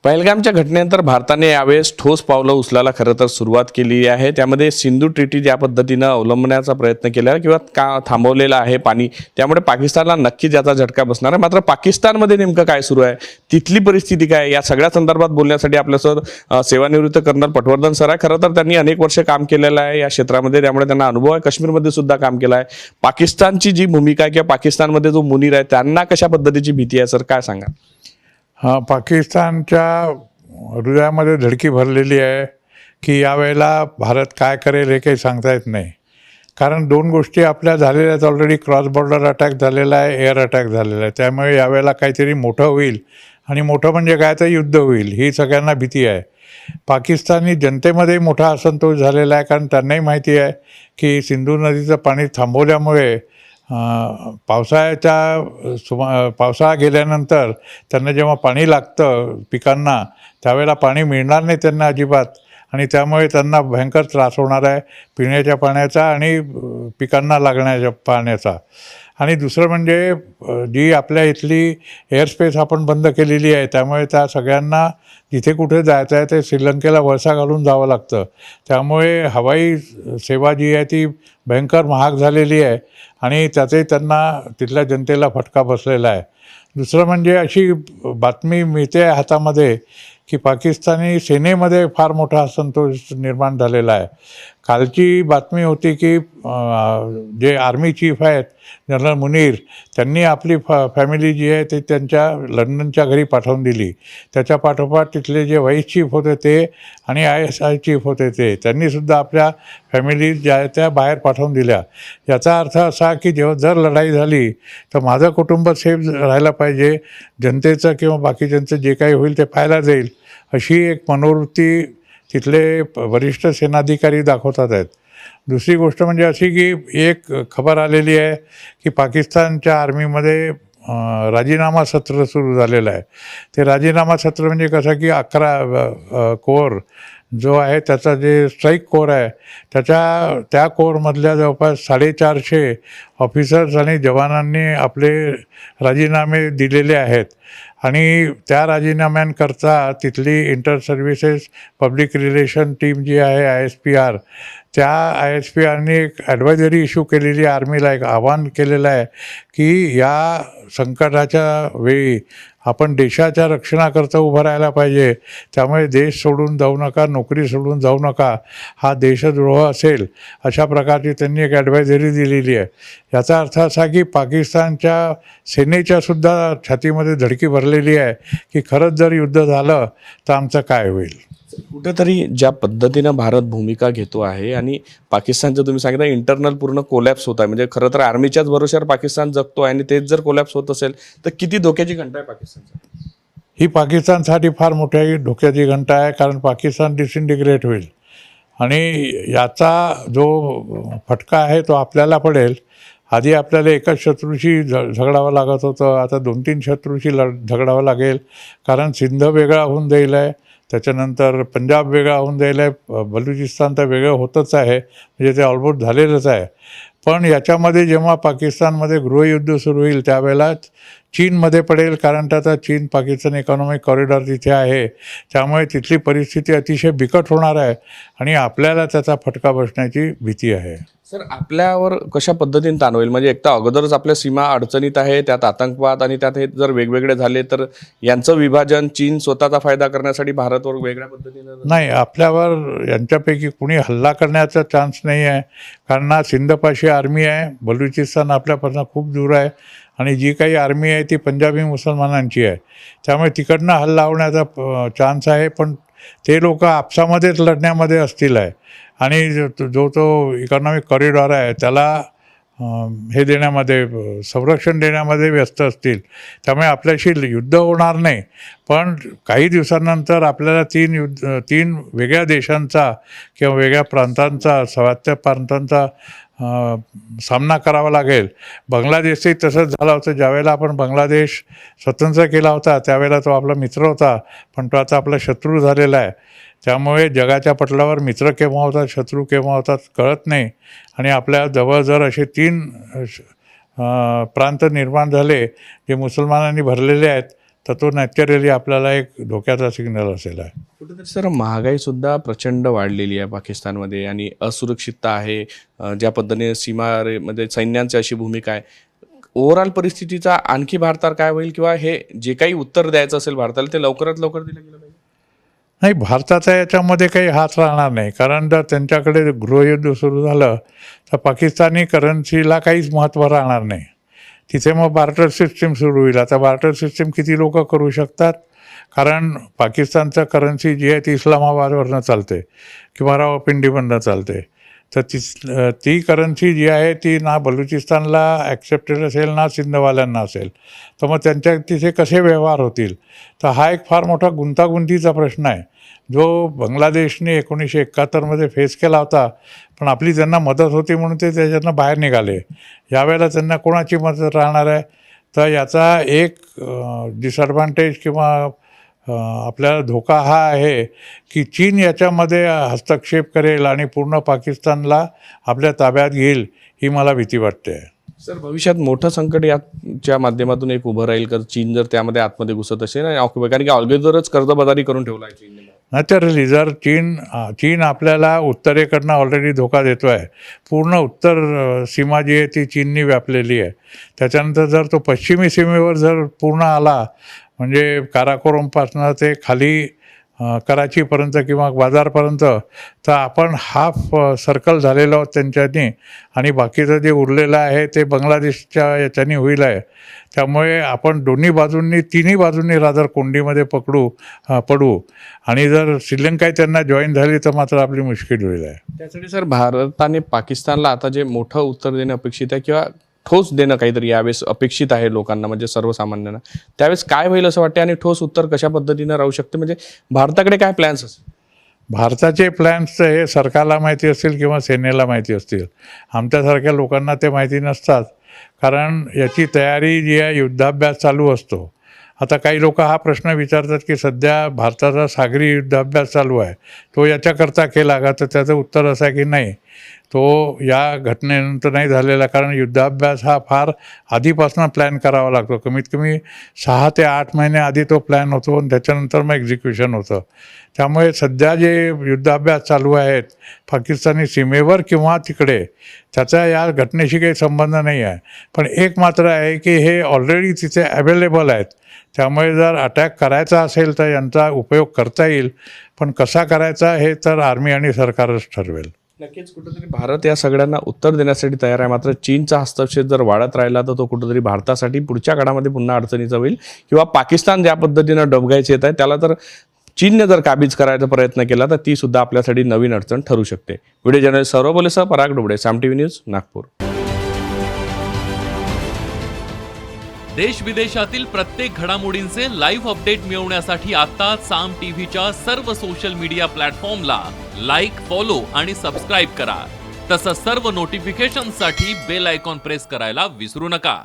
पहलगामच्या घटनेनंतर भारताने यावेळेस ठोस पावलं उचलायला खरं तर सुरुवात केली आहे। त्यामध्ये सिंधू ट्रीटी ज्या पद्धतीनं अवलंबण्याचा प्रयत्न केला किंवा का थांबवलेला आहे पाणी, त्यामुळे पाकिस्तानला नक्कीच याचा झटका बसणार आहे। मात्र पाकिस्तानमध्ये नेमकं काय सुरू आहे, तिथली परिस्थिती काय, या सगळ्या संदर्भात बोलण्यासाठी आपल्यासोबत सेवानिवृत्त कर्नल पटवर्धन सर आहे। खरं तर त्यांनी अनेक वर्ष काम केलेलं आहे या क्षेत्रामध्ये, त्यामुळे त्यांना अनुभव आहे। काश्मीरमध्ये सुद्धा काम केलं आहे। पाकिस्तानची जी भूमिका आहे किंवा पाकिस्तानमध्ये जो मुनीर आहे त्यांना कशा पद्धतीची भीती आहे सर, काय सांगा? पाकिस्तानच्या हृदयामध्ये धडकी भरलेली आहे की यावेळेला भारत काय करेल हे काही सांगता येत नाही। कारण दोन गोष्टी आपल्या झालेल्या आहेत ऑलरेडी, क्रॉस बॉर्डर अटॅक झालेला आहे, एअर अटॅक झालेला आहे। त्यामुळे यावेळेला काहीतरी मोठं होईल, आणि मोठं म्हणजे काय तर युद्ध होईल ही सगळ्यांना भीती आहे। पाकिस्तानी जनतेमध्ये मोठा असंतोष झालेला आहे, कारण त्यांनाही माहिती आहे की सिंधू नदीचं पाणी थांबवल्यामुळे पावसाळा गेल्यानंतर त्यांना जेव्हा पाणी लागतं पिकांना, त्यावेळेला पाणी मिळणार नाही त्यांना अजिबात, आणि त्यामुळे त्यांना भयंकर त्रास होणार आहे पिण्याच्या पाण्याचा आणि पिकांना लागण्याच्या पाण्याचा। आणि दुसरं म्हणजे जी आपल्या इथली एअरस्पेस आपण बंद केलेली आहे, त्यामुळे त्या सगळ्यांना जिथे कुठे जायचं आहे ते श्रीलंकेला वळसा घालून जावं लागतं। त्यामुळे हवाई सेवा जी आहे ती भयंकर महाग झालेली आहे, आणि त्याचाही त्यांना तिथल्या जनतेला फटका बसलेला आहे। दुसरं म्हणजे अशी बातमी मिळते आहे हातामध्ये की पाकिस्तानी सेनेमध्ये फार मोठा असंतोष निर्माण झालेला आहे। कालची बातमी होती की जे आर्मी चीफ आहेत जनरल मुनीर, त्यांनी आपली फॅमिली जी आहे ते त्यांच्या लंडनच्या घरी पाठवून दिली। त्याच्या पाठोपाठ तिथले जे व्हाईस चीफ होते ते आणि ISI चीफ होते त्यांनीसुद्धा आपल्या फॅमिली ज्या आहे त्या बाहेर पाठवून दिल्या। याचा अर्थ असा की जेव्हा जर लढाई झाली तर माझं कुटुंब सेफ राहायला पाहिजे, जनतेचं किंवा बाकीच्यांचं जे काही होईल ते पाहायला जाईल, अशी एक मनोवृत्ती तिथले वरिष्ठ सेनाधिकारी दाखवतात आहेत। दुसरी गोष्ट म्हणजे अशी की एक खबर आलेली आहे की पाकिस्तानच्या आर्मीमध्ये राजीनामा सत्र सुरू झालेलं आहे। ते राजीनामा सत्र म्हणजे कसं की 11 कोर जो आहे त्याचा जे स्ट्राईक कोर आहे त्या कोरमधल्या जवळपास 450 ऑफिसर्स आणि जवानांनी आपले राजीनामे दिलेले आहेत, आणि त्या राजीनाम्यांकरता तिथली inter services public relation team जी आहे ISPR, त्या ISPRनी एक ॲडवायझरी इश्यू केलेली आहे आर्मीला, एक आवाहन केलेलं आहे की या संकटाच्या वेळी आपण देशाच्या रक्षणाकरता उभं राहायला पाहिजे। त्यामुळे देश सोडून जाऊ नका, नोकरी सोडून जाऊ नका, हा देशद्रोह असेल, अशा प्रकारची त्यांनी एक ॲडवायझरी दिलेली आहे। याचा अर्थ असा की पाकिस्तानच्या सेनेच्यासुद्धा छातीमध्ये धडकी भरलेली आहे की खरंच जर युद्ध झालं तर आमचं काय होईल। कुठेतरी ज्या पद्धतीनं भारत भूमिका घेतो आहे आणि पाकिस्तानचं तुम्ही सांगितलं इंटरनल पूर्ण कोलॅप्स होत आहे, म्हणजे खरं तर आर्मीच्याच भरोश्यावर पाकिस्तान जगतो आहे, आणि तेच जर कोलॅप्स होत असेल तर किती धोक्याची घंटा आहे पाकिस्तानसाठी? ही पाकिस्तानसाठी फार मोठ्या धोक्याची घंटा आहे, कारण पाकिस्तान डिसइंटिग्रेट होईल, आणि याचा जो फटका आहे तो आपल्याला पडेल। आधी आपल्याला एकाच शत्रूशी झगडावं लागत होतं, आता 2-3 शत्रूशी झगडावं लागेल, कारण सिंध वेगळा होऊन जाईल आहे, त्याच्यानंतर पंजाब वेगळा होऊन जाईल आहे, बलुचिस्तान तर वेगळं होतच आहे, म्हणजे ते ऑलमोस्ट झालेलंच आहे। पण याच्यामध्ये जेव्हा पाकिस्तानमध्ये गृहयुद्ध सुरू होईल त्यावेळेला चीनमध्ये पडेल, कारण त्याचा चीन पाकिस्तान इकॉनॉमिक कॉरिडॉर तिथे आहे, त्यामुळे तिथली परिस्थिती अतिशय बिकट होणार आहे, आणि आपल्याला त्याचा फटका बसण्याची भीती आहे। सर, आपल्यावर कशा पद्धतीने ताण होईल, म्हणजे एक तर अगोदरच आपल्या सीमा अडचणीत आहे, त्यात आतंकवाद, आणि त्यात हे जर वेगवेगळे झाले तर यांचं विभाजन, चीन स्वतःचा फायदा करण्यासाठी भारतवर वेगळ्या पद्धतीनं नाही, आपल्यावर यांच्यापैकी कुणी हल्ला करण्याचा चान्स नाही आहे, कारण ना सिंधपाशी आर्मी आहे, बलुचिस्तान आपल्यापासून खूप दूर आहे, आणि जी काही आर्मी आहे ती पंजाबी मुसलमानांची आहे, त्यामुळे तिकडनं हल्ला होण्याचा चान्स आहे। पण ते लोक आपसामध्येच लढण्यामध्ये असतील आहे, आणि तो इकॉनॉमिक कॉरिडॉर आहे त्याला हे देण्यामध्ये, संरक्षण देण्यामध्ये व्यस्त असतील, त्यामुळे आपल्याशी युद्ध होणार नाही। पण काही दिवसांनंतर आपल्याला 3 वेगळ्या देशांचा किंवा वेगळ्या प्रांतांचा, स्वायत्त प्रांतांचा सामना करावा लागेल। बांगलादेशही तसंच झालं होतं, ज्यावेळेला आपण बांगलादेश स्वतंत्र केला होता त्यावेळेला तो आपला मित्र होता, पण तो आता आपला शत्रू झालेला आहे। त्यामुळे जगाच्या पटलावर मित्र केव्हा होतात, शत्रू केव्हा होतात कळत नाही, आणि आपल्या जवळ जर असे 3 प्रांत निर्माण झाले जे मुसलमानांनी भरलेले आहेत, तर तो नॅचरली आपल्याला एक धोक्याचा सिग्नल असेल आहे. कुठेतरी सर महागाई सुद्धा प्रचंड वाढलेली आहे पाकिस्तानमध्ये आणि असुरक्षितता आहे. ज्या पद्धतीने सीमारेमध्ये सैन्यांची अशी भूमिका आहे. ओव्हरऑल परिस्थितीचा आणखी भारतावर काय होईल किंवा हे जे काही उत्तर द्यायचं असेल भारताला ते लवकरात लवकर दिलं गेलं पाहिजे? नाही, भारताचा याच्यामध्ये काही हात राहणार नाही, कारण जर त्यांच्याकडे गृहयुद्ध सुरू झालं तर पाकिस्तानी करन्सीला काहीच महत्त्व राहणार नाही. तिथे मग बार्टर सिस्टीम सुरू होईल. आता बार्टर सिस्टीम किती लोक करू शकतात, कारण पाकिस्तानचं करन्सी जी आहे ती इस्लामाबादवरनं चालते किंवा रावळपिंडीमधनं चालते. तर ती करन्सी जी आहे ती ना बलुचिस्तानला ॲक्सेप्टेड असेल ना सिंधवाल्यांना असेल. तर मग त्यांच्या तिथे कसे व्यवहार होतील. तर हा एक फार मोठा गुंतागुंतीचा प्रश्न आहे, जो बांगलादेशने 1971 फेस केला होता. पण आपली त्यांना मदत होती म्हणून ते त्याच्यातनं बाहेर निघाले. यावेळेला त्यांना कोणाची मदत राहणार आहे. तर याचा एक डिसएडव्हान्टेज किंवा आपल्याला धोका हा आहे की चीन याच्यामध्ये हस्तक्षेप करेल आणि पूर्ण पाकिस्तानला आपल्या ताब्यात घेईल, ही मला भीती वाटते. सर भविष्यात मोठं संकट याच्या माध्यमातून एक उभं राहील का चीन जर त्यामध्ये आतमध्ये घुसत असेल आणि कारण की अगोदरच कर्जबाजारी करून ठेवला आहे चीनने. नॅचरली जर चीन आपल्याला उत्तरेकडनं ऑलरेडी धोका देतो आहे. पूर्ण उत्तर सीमा जी आहे ती चीननी व्यापलेली आहे. त्याच्यानंतर जर तो पश्चिमी सीमेवर जर पूर्ण आला, म्हणजे काराकोरमपासनं ते खाली कराचीपर्यंत किंवा बाजारपर्यंत, तर आपण हाफ सर्कल झालेलो आहोत त्यांच्यानी आणि बाकीचं जे उरलेलं आहे ते बांगलादेशच्या याच्यानी होईल आहे. त्यामुळे आपण तिन्ही बाजूंनी रादर कोंडीमध्ये पडू आणि जर श्रीलंका त्यांना जॉईन झाली तर मात्र आपली मुश्किल होईल आहे. त्यासाठी सर भारताने पाकिस्तानला आता जे मोठं उत्तर देणं अपेक्षित आहे किंवा ठोस देणं काहीतरी यावेळेस अपेक्षित आहे लोकांना, म्हणजे सर्वसामान्यांना, त्यावेळेस काय होईल असं वाटते आणि ठोस उत्तर कशा पद्धतीनं राहू शकते, म्हणजे भारताकडे काय प्लॅन्स असतील? भारताचे प्लॅन्स हे सरकारला माहिती असतील किंवा सेनेला माहिती असतील. आमच्यासारख्या लोकांना ते माहिती नसतात, कारण याची तयारी जी आहे युद्धाभ्यास चालू असतो. आता काही लोक हा प्रश्न विचारतात की सध्या भारताचा सागरी युद्धाभ्यास चालू आहे, तो याच्याकरता केला का? तर त्याचं उत्तर असं आहे की नाही, तो या घटनेनंतर नाही झालेला, कारण युद्धाभ्यास हा फार आधीपासून प्लॅन करावा लागतो. कमीत कमी 6 ते 8 महिने आधी तो प्लॅन होतो आणि त्याच्यानंतर मग एक्झिक्युशन होतं. त्यामुळे सध्या जे युद्धाभ्यास चालू आहेत पाकिस्तानी सीमेवर किंवा तिकडे, त्याचा या घटनेशी काही संबंध नाही आहे. पण एक मात्र आहे की हे ऑलरेडी तिथे अवेलेबल आहेत. त्यामुळे जर अटॅक करायचा असेल तर यांचा उपयोग करता येईल, पण कसा करायचा हे तर आर्मी आणि सरकारच ठरवेल. नक्कीच कुठेतरी भारत या सगळ्यांना उत्तर देण्यासाठी तयार आहे. मात्र चीनचा हस्तक्षेप जर वाढत राहिला तर तो कुठेतरी भारतासाठी पुढच्या काळामध्ये पुन्हा अडचणीचा होईल, किंवा पाकिस्तान ज्या पद्धतीनं डबघायचे येत आहे त्याला तर चीनने जर काबीज करायचा प्रयत्न केला तर ती सुद्धा आपल्यासाठी नवीन अडचण ठरू शकते. व्हिडिओ जर्नलिस्ट सौरभ बोलेसह पराग डोबळे, साम टीव्ही न्यूज, नागपूर. देश विदेशातील प्रत्येक घडामोडींचे लाईव्ह अपडेट मिळवण्यासाठी आता साम टीव्हीच्या सर्व सोशल मीडिया प्लॅटफॉर्मला लाईक, फॉलो आणि सबस्क्राईब करा. तसंच सर्व नोटिफिकेशनसाठी बेल आयकॉन प्रेस करायला विसरू नका.